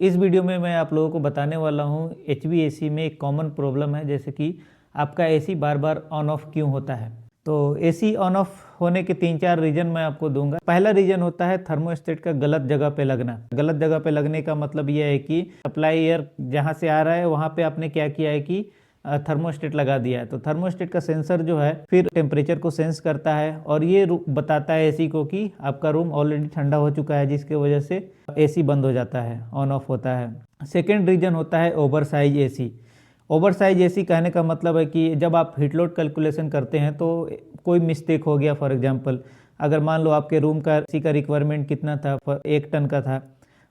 इस वीडियो में मैं आप लोगों को बताने वाला हूँ HVAC में एक कॉमन प्रॉब्लम है, जैसे कि आपका AC bar bar on off क्यों होता है। तो एसी ऑन ऑफ होने के 3-4 रीजन मैं आपको दूंगा। पहला रीजन होता है थर्मोस्टेट का गलत जगह पे लगना। गलत जगह पे लगने का मतलब यह है कि सप्लाई एयर जहाँ से आ रहा है वहाँ पे आपने क्या किया है कि थर्मोस्टेट लगा दिया है। तो थर्मोस्टेट का सेंसर जो है फिर टेम्परेचर को सेंस करता है और ये बताता है एसी को कि आपका रूम ऑलरेडी ठंडा हो चुका है, जिसके वजह से एसी बंद हो जाता है, ऑन ऑफ होता है। सेकेंड रीजन होता है over size AC. Over size AC कहने का मतलब है कि जब आप हीट लोड कैलकुलेशन करते हैं तो कोई मिस्टेक हो गया। फॉर एग्जांपल, अगर मान लो आपके रूम का एसी का रिक्वायरमेंट कितना था, 1 टन का था,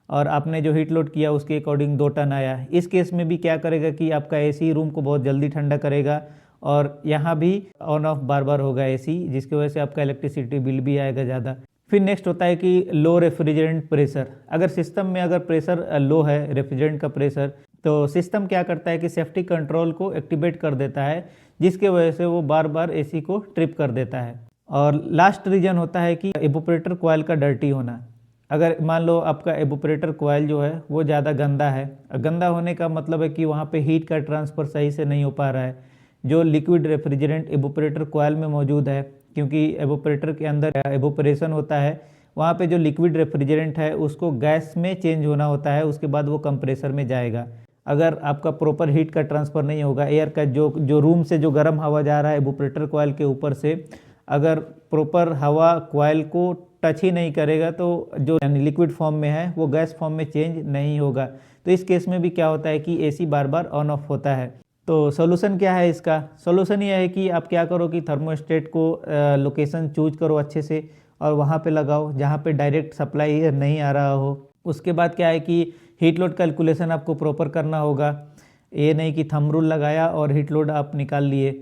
और आपने जो हीट लोड किया उसके अकॉर्डिंग 2 टन आया। इस केस में भी क्या करेगा कि आपका एसी रूम को बहुत जल्दी ठंडा करेगा और यहाँ भी ऑन ऑफ बार बार होगा एसी, जिसकी वजह से आपका इलेक्ट्रिसिटी बिल भी आएगा ज़्यादा। फिर नेक्स्ट होता है कि लो रेफ्रिजरेंट प्रेशर। अगर सिस्टम में अगर प्रेशर लो है, रेफ्रिजरेंट का प्रेशर, तो सिस्टम क्या करता है कि सेफ्टी कंट्रोल को एक्टिवेट कर देता है, जिसके वजह से वो बार बार एसी को ट्रिप कर देता है। और लास्ट रीजन होता है कि एवोपरेटर कॉइल का डर्टी होना। अगर मान लो आपका एवोपरेटर कॉइल जो है वो ज़्यादा गंदा है। गंदा होने का मतलब है कि वहाँ पे हीट का ट्रांसफ़र सही से नहीं हो पा रहा है, जो लिक्विड रेफ्रिजरेंट एवोपरेटर कॉइल में मौजूद है। क्योंकि एवोपरेटर के अंदर एवोपरेशन होता है, वहाँ पे जो लिक्विड रेफ्रिजरेंट है उसको गैस में चेंज होना होता है, उसके बाद वो कंप्रेसर में जाएगा। अगर आपका प्रॉपर हीट का ट्रांसफ़र नहीं होगा, एयर का जो रूम से जो गर्म हवा जा रहा है एवोपरेटर कॉइल के ऊपर से, अगर प्रॉपर हवा कॉइल को टच ही नहीं करेगा तो जो लिक्विड फॉर्म में है वो गैस फॉर्म में चेंज नहीं होगा। तो इस केस में भी क्या होता है कि AC bar bar on off होता है। तो सोल्यूशन क्या है इसका? सोल्यूशन ये है कि आप क्या करो कि थर्मोस्टेट को लोकेशन चूज करो अच्छे से और वहाँ पे लगाओ जहाँ पे डायरेक्ट सप्लाई एयर नहीं आ रहा हो। उसके बाद क्या है कि हीट लोड कैलकुलेशन आपको प्रॉपर करना होगा। ये नहीं कि थंब रूल लगाया और हीट लोड आप निकाल लिए।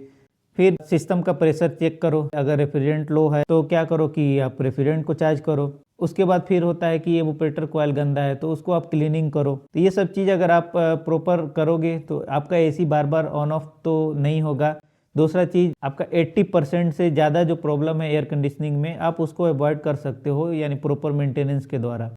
फिर सिस्टम का प्रेशर चेक करो, अगर रेफ्रिजरेंट लो है तो क्या करो कि आप रेफ्रिजरेंट को चार्ज करो। उसके बाद फिर होता है कि एवोपरेटर कॉइल गंदा है तो उसको आप क्लीनिंग करो। तो ये सब चीज़ अगर आप प्रॉपर करोगे तो आपका AC bar bar on off तो नहीं होगा। दूसरा चीज़, आपका 80% से ज़्यादा जो प्रॉब्लम है एयर कंडीशनिंग में, आप उसको अवॉइड कर सकते हो, यानी प्रॉपर मेंटेनेंस के द्वारा।